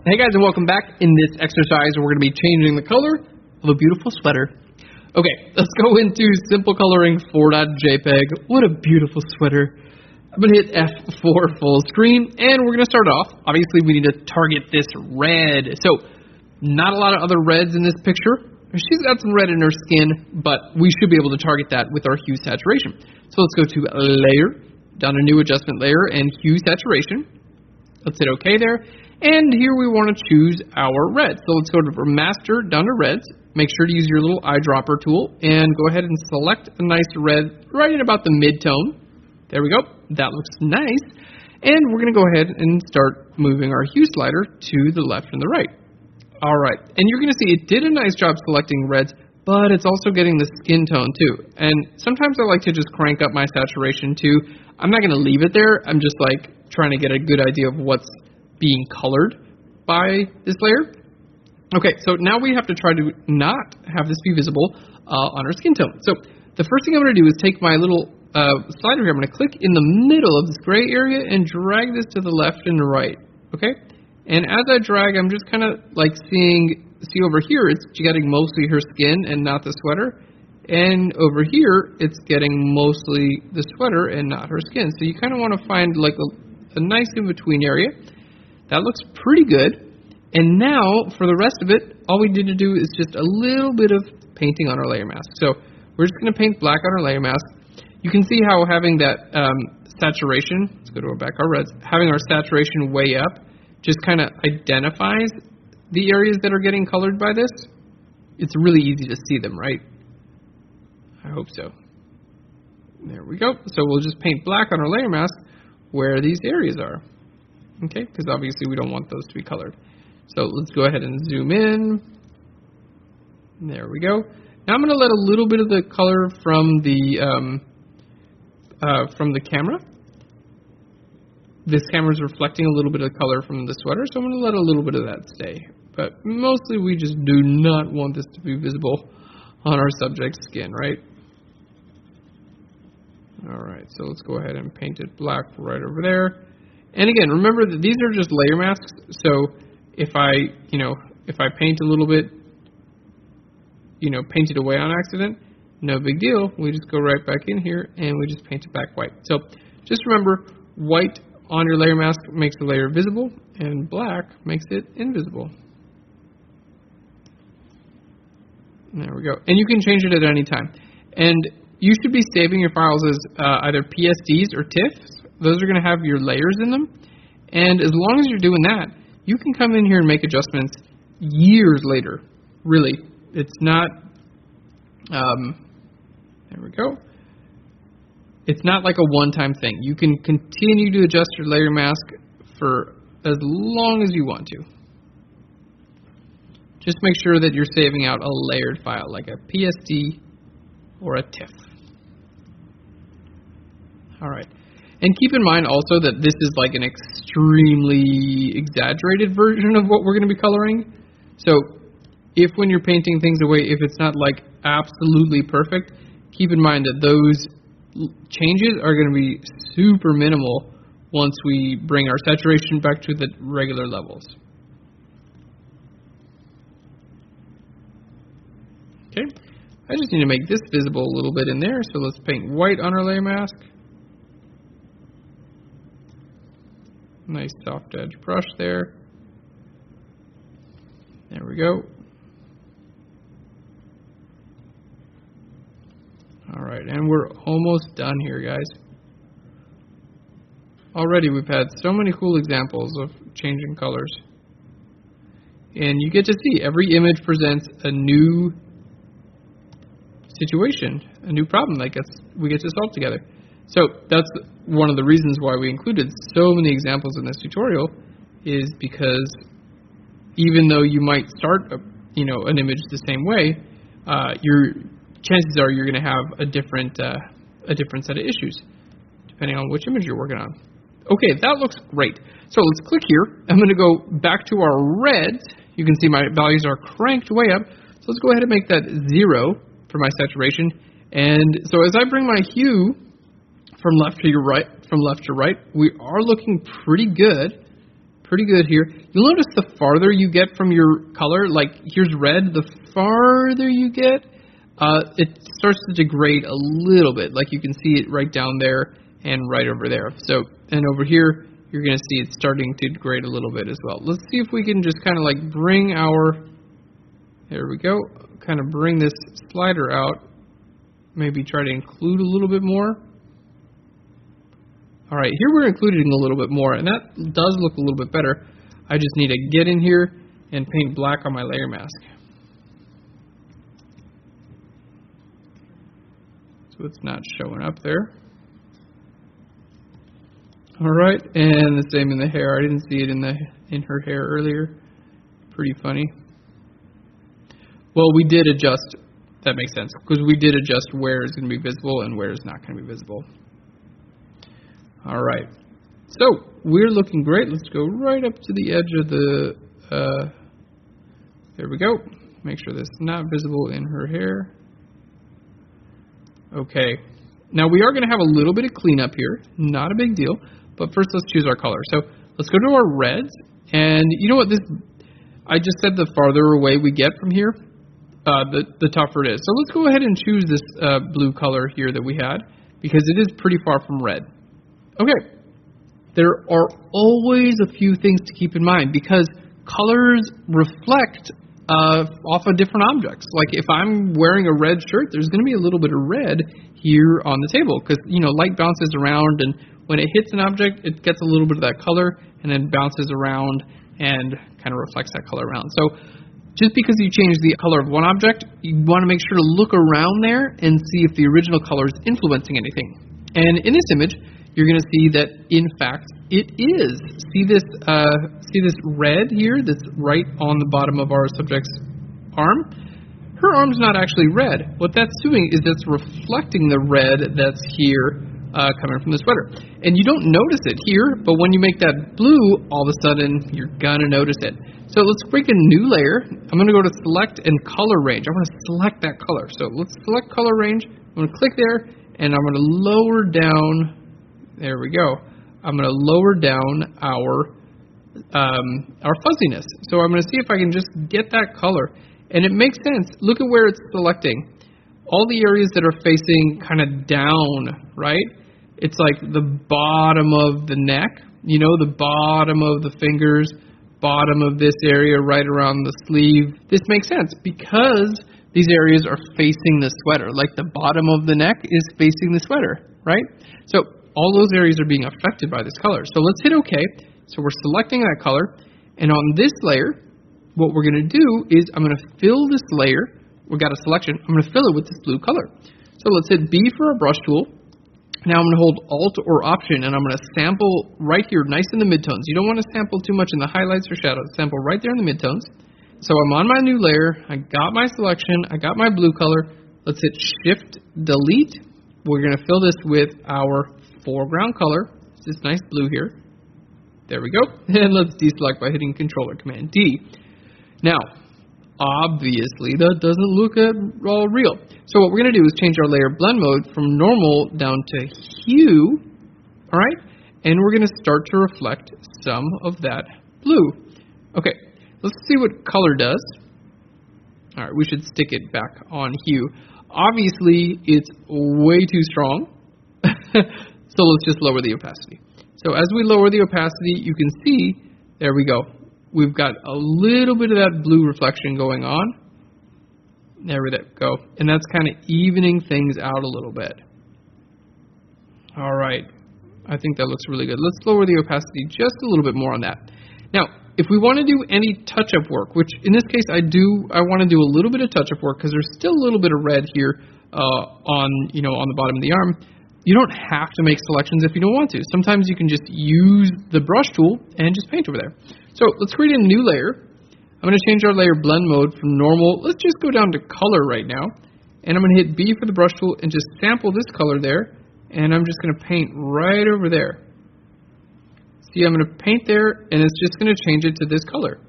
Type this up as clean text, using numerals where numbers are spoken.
Hey guys, and welcome back. In this exercise, we're going to be changing the color of a beautiful sweater. Okay, let's go into simple coloring 4.jpg. What a beautiful sweater. I'm going to hit F4 full screen, and we're going to start off. Obviously, we need to target this red. So, not a lot of other reds in this picture. She's got some red in her skin, but we should be able to target that with our hue saturation. So let's go to Layer, down to New Adjustment Layer, and Hue Saturation. Let's hit OK there. And here we want to choose our red. So let's go to Master, down to Reds. Make sure to use your little eyedropper tool and go ahead and select a nice red right at about the mid-tone. There we go. That looks nice. And we're going to go ahead and start moving our hue slider to the left and the right. All right. And you're going to see it did a nice job selecting reds, but it's also getting the skin tone too. And sometimes I like to just crank up my saturation too. I'm not going to leave it there. I'm just like trying to get a good idea of what's being colored by this layer. Okay, so now we have to try to not have this be visible on our skin tone. So the first thing I'm going to do is take my little slider here. I'm going to click in the middle of this gray area and drag this to the left and the right. Okay, and as I drag, I'm just kind of like see over here, it's getting mostly her skin and not the sweater. And over here, it's getting mostly the sweater and not her skin. So you kind of want to find like a nice in-between area. That looks pretty good. And now, for the rest of it, all we need to do is just a little bit of painting on our layer mask. So we're just going to paint black on our layer mask. You can see how having that saturation, let's go to our reds, having our saturation way up just kind of identifies the areas that are getting colored by this. It's really easy to see them, right? I hope so. There we go. So we'll just paint black on our layer mask where these areas are. Okay, because obviously we don't want those to be colored. So let's go ahead and zoom in. There we go. Now I'm going to let a little bit of the color from the camera. This camera is reflecting a little bit of color from the sweater, so I'm going to let a little bit of that stay. But mostly we just do not want this to be visible on our subject's skin, right? Alright, so let's go ahead and paint it black right over there. And again, remember that these are just layer masks, so if I paint a little bit, paint it away on accident, no big deal. We just go right back in here and we just paint it back white. So just remember, white on your layer mask makes the layer visible, and black makes it invisible. There we go. And you can change it at any time. And you should be saving your files as either PSDs or TIFFs. Those are going to have your layers in them. And as long as you're doing that, you can come in here and make adjustments years later. Really. It's not, there we go. It's not like a one-time thing. You can continue to adjust your layer mask for as long as you want to. Just make sure that you're saving out a layered file, like a PSD or a TIFF. All right. And keep in mind also that this is like an extremely exaggerated version of what we're going to be coloring. So if when you're painting things away, if it's not like absolutely perfect, keep in mind that those changes are going to be super minimal once we bring our saturation back to the regular levels. Okay, I just need to make this visible a little bit in there, so let's paint white on our layer mask. Nice soft edge brush there. There we go. Alright, and we're almost done here, guys. Already we've had so many cool examples of changing colors. And you get to see every image presents a new situation, a new problem that we get to solve together. So that's one of the reasons why we included so many examples in this tutorial, is because even though you might start an image the same way, your chances are you're going to have a different set of issues depending on which image you're working on. Okay, that looks great. So let's click here. I'm going to go back to our reds. You can see my values are cranked way up. So let's go ahead and make that 0 for my saturation. And so as I bring my hue from left to right, we are looking pretty good pretty good here. You'll notice the farther you get from your color, like here's red, the farther you get, it starts to degrade a little bit. Like you can see it right down there and right over there. So, and over here, you're going to see it's starting to degrade a little bit as well. Let's see if we can just kind of like bring our, there we go, kind of bring this slider out. Maybe try to include a little bit more. All right, here we're including a little bit more, and that does look a little bit better. I just need to get in here and paint black on my layer mask. So it's not showing up there. All right, and the same in the hair. I didn't see it in her hair earlier. Pretty funny. Well, we did adjust. That makes sense, because we did adjust where it's going to be visible and where it's not going to be visible. All right, so we're looking great. Let's go right up to the edge of the, there we go. Make sure that's not visible in her hair. Okay, now we are going to have a little bit of cleanup here. Not a big deal, but first let's choose our color. So let's go to our reds, and you know what, this, I just said the farther away we get from here, the tougher it is. So let's go ahead and choose this blue color here that we had, because it is pretty far from red. Okay, there are always a few things to keep in mind, because colors reflect off of different objects. Like if I'm wearing a red shirt, there's going to be a little bit of red here on the table, because you know, light bounces around, and when it hits an object, it gets a little bit of that color and then bounces around and kind of reflects that color around. So just because you change the color of one object, you want to make sure to look around there and see if the original color is influencing anything. And in this image, you're going to see that, in fact, it is. See this red here that's right on the bottom of our subject's arm? Her arm's not actually red. What that's doing is it's reflecting the red that's here coming from the sweater. And you don't notice it here, but when you make that blue, all of a sudden, you're going to notice it. So let's create a new layer. I'm going to go to Select and Color Range. I'm going to select that color. So let's select Color Range. I'm going to click there, and I'm going to lower down. There we go. I'm going to lower down our fuzziness. So I'm going to see if I can just get that color. And it makes sense. Look at where it's selecting. All the areas that are facing kind of down, right? It's like the bottom of the neck, you know, the bottom of the fingers, bottom of this area right around the sleeve. This makes sense because these areas are facing the sweater. Like the bottom of the neck is facing the sweater, right? So all those areas are being affected by this color. So let's hit OK. So we're selecting that color. And on this layer, what we're going to do is I'm going to fill this layer. We've got a selection. I'm going to fill it with this blue color. So let's hit B for our brush tool. Now I'm going to hold Alt or Option, and I'm going to sample right here, nice in the midtones. You don't want to sample too much in the highlights or shadows. Sample right there in the midtones. So I'm on my new layer. I got my selection. I got my blue color. Let's hit Shift Delete. We're going to fill this with our foreground color. It's this nice blue here. There we go. And let's deselect by hitting Control or Command D. Now, obviously, that doesn't look at all real. So what we're going to do is change our layer blend mode from normal down to hue. All right? And we're going to start to reflect some of that blue. Okay, let's see what color does. All right, we should stick it back on hue. Obviously, it's way too strong. So let's just lower the opacity. So as we lower the opacity, you can see, there we go. We've got a little bit of that blue reflection going on. There we go. And that's kind of evening things out a little bit. All right. I think that looks really good. Let's lower the opacity just a little bit more on that. Now, if we want to do any touch-up work, which in this case I want to do a little bit of touch-up work because there's still a little bit of red here on the bottom of the arm. You don't have to make selections if you don't want to. Sometimes you can just use the brush tool and just paint over there. So let's create a new layer. I'm going to change our layer blend mode from normal. Let's just go down to color right now. And I'm going to hit B for the brush tool and just sample this color there. And I'm just going to paint right over there. See, I'm going to paint there, and it's just going to change it to this color.